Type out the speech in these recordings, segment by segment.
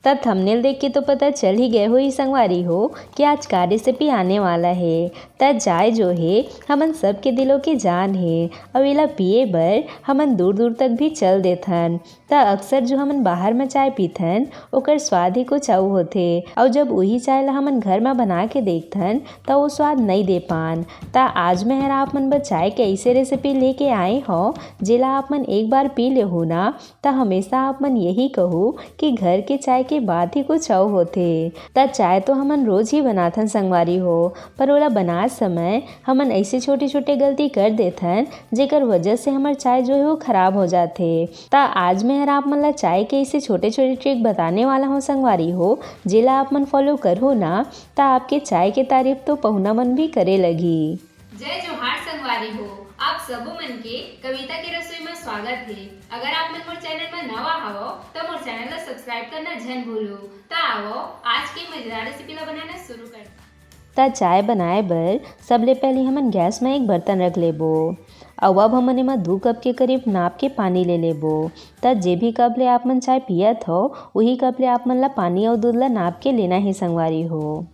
तब थंबनेल देख के तो पता चल ही गए हो ही संगवारी हो कि आज का रेसिपी आने वाला है। त चाय जो है हमन सबके दिलों की जान है और एला पिए बर हमन दूर दूर तक भी चल देथन। त अक्सर जो हमन बाहर में चाय पीथन ओकर स्वाद ही कुछ अउ होथे और जब वही चाय ला हमन घर में बना के देखथन त वो स्वाद नहीं दे पान। त आज मैं हर आप मन बर चाय के ऐसे रेसिपी लेके आए हो जेला आप मन एक बार पी ले हो ना त हमेशा आप मन यही कहू कि घर के चाय के बात ही कुछ और होथे। त चाय तो हमन रोज ही बनाथन संगवारी हो, पर ओला बनात समय हमन ऐसे छोटे छोटे गलती कर देथन जेकर वजह से हमर चाय जो है वो खराब हो जाथे। त आज मैं हर आप मन ला चाय के ऐसे छोटे छोटे ट्रिक बताने वाला हूँ संगवारी हो, जेला आप मन फॉलो करहो ना त आपके चाय के तारीफ तो पहुना मन भी करे लगी। जय जोहार संगवारी हो, आप सबो मन के कविता के रसोई में स्वागत है। अगर आप मन मोर चैनल में नवा हवो तो मोर चैनल ला सब्सक्राइब करना झन भूलो। तो आओ आज के मजेदार रेसिपी ला बनाना शुरू करते। त चाय बनाए बर सबले पहले हमन गैस में एक बर्तन रख लेबो और अब हमन एमा 2 कप के करीब नाप के पानी ले लेबो। त जे भी कप ले आप मन चाय पियत हो वही कप ले आप मन ला पानी और दूध ला नाप के लेना ही संगवारी हो।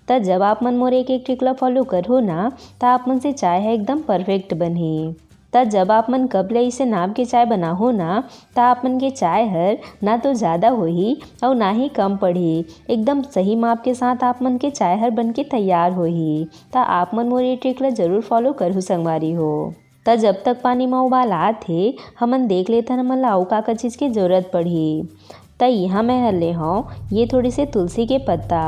त जब आप मन मोर एक एक ट्रिक ला फॉलो करहो ना त आप मन से चाय है एकदम परफेक्ट बनही। त जब आप मन कप ले इसे नाप के चाय बनाहो ना त आप मन के चाय हर ना तो ज़्यादा होही और ना ही कम पड़ही, एकदम सही माप के साथ आप मन के चाय हर बन के तैयार होही। त आप मन मोर ये ट्रिक ला जरूर फॉलो करहु संगवारी हो। त जब तक पानी में उबाल आथे हमन देख लेथन हमन ला अउ का चीज़ की जरूरत पड़ही। त यहाँ मैं हर ले हूँ ये थोड़ी से तुलसी के पत्ता।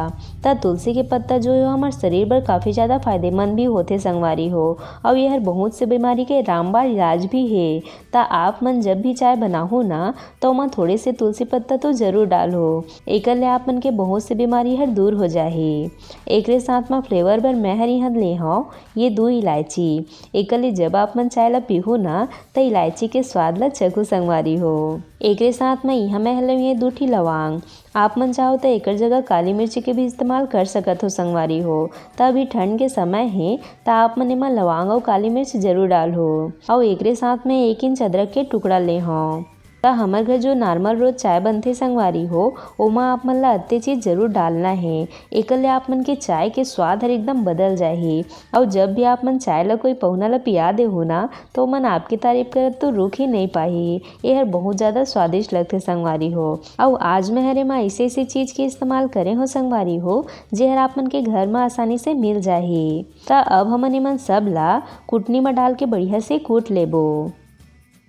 त तुलसी के पत्ता जो है हमारे शरीर पर काफ़ी ज़्यादा फायदेमंद भी होते संगवारी हो और ये हर बहुत से बीमारी के रामबाण इलाज भी है। त आप मन जब भी चाय बनाहो ना तो ओमा थोड़े से तुलसी पत्ता तो ज़रूर डालो, एकर ले आप मन के बहुत से बीमारी हर दूर हो जाही। एकरे साथ में फ्लेवर बर मैं हर यहाँ ले हूँ ये 2 इलायची। एकर ले जब आप मन चाय ला पीहू ना त इलायची के स्वाद ला चखू संगवारी हो। एकरे साथ में यहाँ मैं हर ये 2 ठी लवांग। आप मन चाहो तो एकर जगह काली मिर्ची के भी इस्तेमाल कर सकत हो संगवारी हो। त अभी ठंड के समय है त आप मन एमा लवांग और काली मिर्च जरूर डालो और एकरे साथ में 1 इंच अदरक के टुकड़ा ले हूँ। त हमर घर जो नॉर्मल रोज चाय बनथे संगवारी हो ओमा आप मन ला अत्ते चीज़ जरूर डालना है, एकर ले आप मन के चाय के स्वाद हर एकदम बदल जाही। और जब भी आप मन चाय ला कोई पहुना ला पिया दे हो ना तो मन आपकी तारीफ करत तो रुक ही नहीं पाही। ये हर बहुत ज़्यादा स्वादिष्ट लगथे संगवारी हो। और आज मैं हरे माँ ऐसे ऐसे चीज़ के इस्तेमाल करे हो संगवारी हो जे हर आप मन के घर में आसानी से मिल जाही। त अब हमन एमन सब ला कुटनी में डाल के बढ़िया से कूट लेबो।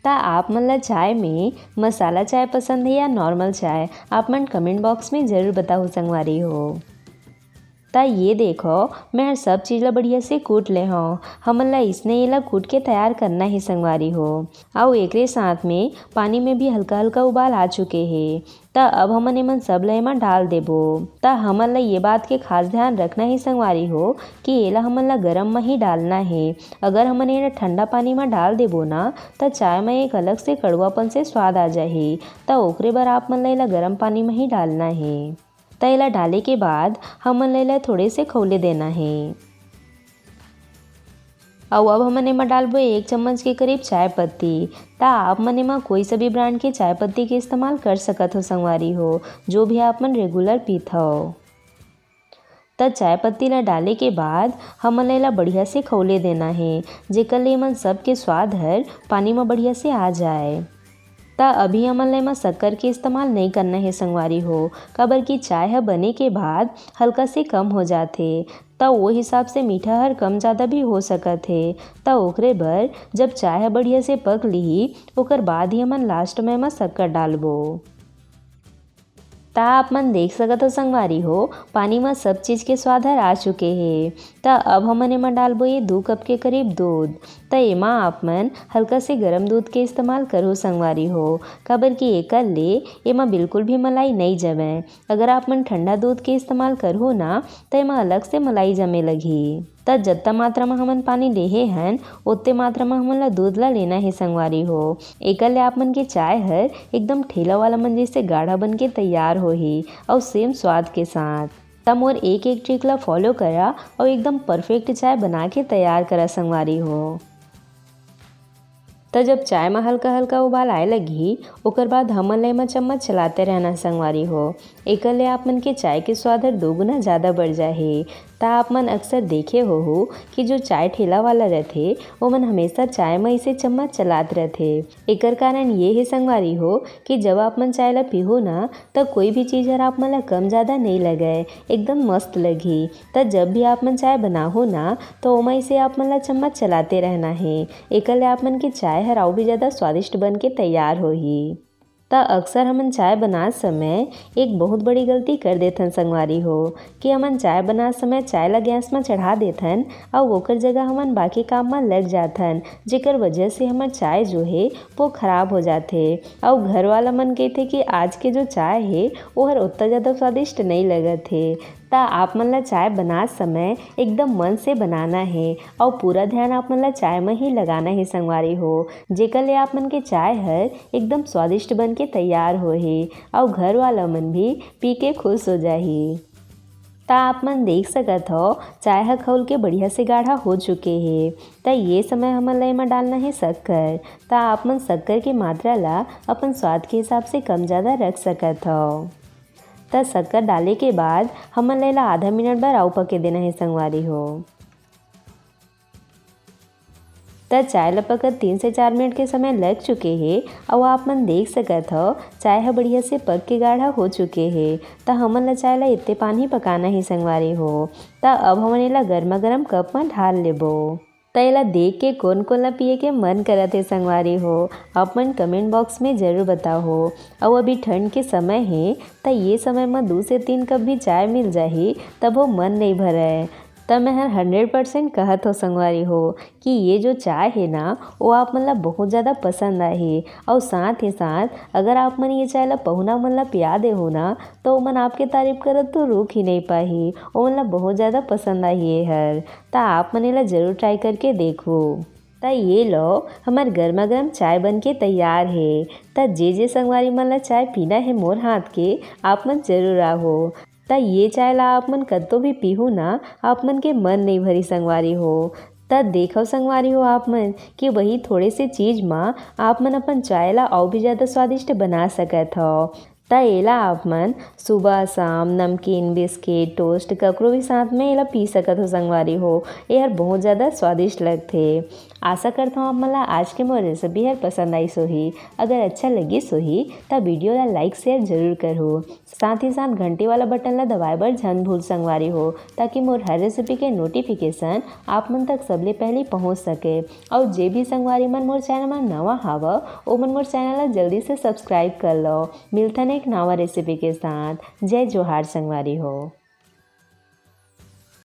त आप मन ला चाय में मसाला चाय पसंद है या नॉर्मल चाय, आप मन कमेंट बॉक्स में ज़रूर बताओ संगवारी हो। त ये देखो मैं हर सब चीज़ ला बढ़िया से कूट ले हूँ। हमन ला इसने ये ला कूट के तैयार करना ही संगवारी हो। और एकरे साथ में पानी में भी हल्का हल्का उबाल आ चुके हैं। त अब हमन एमन सब ला एमा डाल देबो। त हमन ला ये बात के खास ध्यान रखना ही संगवारी हो कि एला हमन ला गरम में ही डालना है। अगर हमन ये ठंडा पानी में डाल देबो ना त चाय में एक अलग से कड़वापन से स्वाद आ जाही। त ओकरे बर आप मन ला एला गरम पानी में ही डालना है। त एला डाले के बाद हमन ला थोड़े से खौले देना है। और अब हमन एमा डालबो 1 चम्मच के करीब चाय पत्ती। त आप मन एमा कोई सा भी ब्रांड के चाय पत्ती के इस्तेमाल कर सकत हो संगवारी हो, जो भी आप मन रेगुलर पीत हो। त चाय पत्ती ला डाले के बाद हमन ला बढ़िया से खौले देना है, जेकर ले एमन सब के स्वाद हर पानी में बढ़िया से आ जाए। त अभी हमन ला एमा शक्कर के इस्तेमाल नहीं करना है संगवारी हो, काबर की चाय ह बने के बाद हल्का से कम हो जाथे। त वो हिसाब से मीठा हर कम ज़्यादा भी हो सकत है। त ओकरे बर जब चाय ह बढ़िया से पक लिही ओकर बाद ही हमन लास्ट में एमा शक्कर डालबो। त आप मन देख सकत हो संगवारी हो पानी में सब चीज़ के स्वाद हर आ चुके हैं। त अब हमन एमा डालबो ये 2 कप के करीब दूध। त एमा आप मन हल्का से गरम दूध के इस्तेमाल करो संगवारी हो, काबर की एकर ले एमा बिल्कुल भी मलाई नहीं जमे। अगर आप मन ठंडा दूध के इस्तेमाल करहो ना त एमा अलग से मलाई जमे लगही। त जितना मात्रा में हमन पानी लेहे हन उतने मात्रा में हमन ला दूध ला लेना है संगवारी हो। एकर ले आप मन के चाय हर एकदम ठेला वाला मन जैसे गाढ़ा बन के तैयार होही और सेम स्वाद के साथ। त मोर एक एक ट्रिक ला फॉलो करा और एकदम परफेक्ट चाय बना के तैयार करा संगवारी हो। तो जब चाय में हल्का हल्का उबाल आए लगी ओकर बाद हमन ले में चम्मच चलाते रहना संगवारी हो। एकर ले आप मन के चाय के स्वाद हर दोगुना ज़्यादा बढ़ जाहे। ता आप मन अक्सर देखे हो कि जो चाय ठेला वाला रहथे वो मन हमेशा चाय में इसे चम्मच चलात रहथे। एकर कारण ये है संगवारी हो कि जब आप मन चाय ला पीहो ना तो कोई भी चीज़ हर आप मन ला कम ज़्यादा नहीं लगे, एकदम मस्त लगी। तो जब भी आप मन चाय बनाहो ना तो ओमा इसे आप मन ला चम्मच चलाते रहना है। एकर ले आप मन के चाय हर और भी ज़्यादा स्वादिष्ट बन के तैयार होही। त अक्सर हमन चाय बनात समय एक बहुत बड़ी गलती कर देथन संगवारी हो कि हमन चाय बनात समय चाय ला गैस में चढ़ा देथन और ओकर जगह हमन बाकी काम में लग जाथन, जेकर वजह से हमर चाय जो है वो खराब हो जाथे। और घर वाला मन कहथे कि आज के जो चाय है वो हर उतना ज़्यादा स्वादिष्ट नहीं लगत है। ता आप मन ला चाय बनात समय एकदम मन से बनाना है और पूरा ध्यान आप मन ला चाय में ही लगाना है संगवारी हो, जेकर ले आप मन के चाय हर एकदम स्वादिष्ट बन के तैयार होही और घर वाला मन भी पी के खुश हो जाही। ता आप मन देख सकत हो चाय ह खौल के बढ़िया से गाढ़ा हो चुके हे। ता ये समय हमन ला एमा डालना है शक्कर। ता आप मन शक्कर के मात्रा ला अपन स्वाद के हिसाब से कम ज़्यादा रख सकत हो। त शक्कर डाले के बाद हमन ला आधा मिनट बर आउ पके देना है संगवारी हो। त चाय ला पकत 3 से 4 मिनट के समय लग चुके हैं और आप मन देख सकत हो चाय ह बढ़िया से पक के गाढ़ा हो चुके हैं। त हमन ला चाय ला इतने पानी पकाना ही संगवारी हो। त अब हमन एला गर्मा गर्म कप में ढाल लेबो। त एला देख के कौन कौन ला पिए के मन करत है संगवारी हो आप मन कमेंट बॉक्स में ज़रूर बताओ। और अभी ठंड के समय है त ये समय में 2 से 3 कप भी चाय मिल जाही तब वो मन नहीं भरे। तब मैं 100% कहत हो संगवारी हो कि ये जो चाय है ना वो आप मन ला बहुत ज़्यादा पसंद आई। और साथ ही साथ अगर आप मन ये चाय ला पहुना मन ला पिया दे हो ना तो मन आपके तारीफ करत तो रुक ही नहीं पाही। वो मन ला बहुत ज़्यादा पसंद आई ये हर। ता आप मन ला ज़रूर ट्राई करके देखो। ता ये लो हमार गर्मा गर्म चाय बन के तैयार है। ता जे संगवारी मन ला चाय पीना है मोर हाथ के आप मन ज़रूर आहो। ता ये चाय ला आप मन कतो भी पीहू ना आप मन के मन नहीं भरी संगवारी हो। त देखो संगवारी हो आप मन कि वही थोड़े से चीज़ में आप मन अपन चाय ला और भी ज़्यादा स्वादिष्ट बना सकत हो। त एला आप मन सुबह शाम नमकीन बिस्किट टोस्ट ककरो भी साथ में एला पी सकत हो संगवारी हो। ये हर बहुत ज़्यादा स्वादिष्ट लगथे। आशा करता हूँ आप मन ला आज के मोर रेसिपी हर पसंद आई सोही। अगर अच्छा लगी सोही तब वीडियो ला लाइक शेयर जरूर करो। साथ ही साथ घंटी वाला बटन ला दबाए बर झन भूल संगवारी हो ताकि मोर हर रेसिपी के नोटिफिकेशन आप मन तक सबले पहले पहुँच सके। और जे भी संगवारी मन मोर चैनल में नवा हावा ओ मन मोर चैनल ला जल्दी से सब्सक्राइब कर लो। मिलथन एक नवा रेसिपी के साथ। जय जोहार संगवारी हो।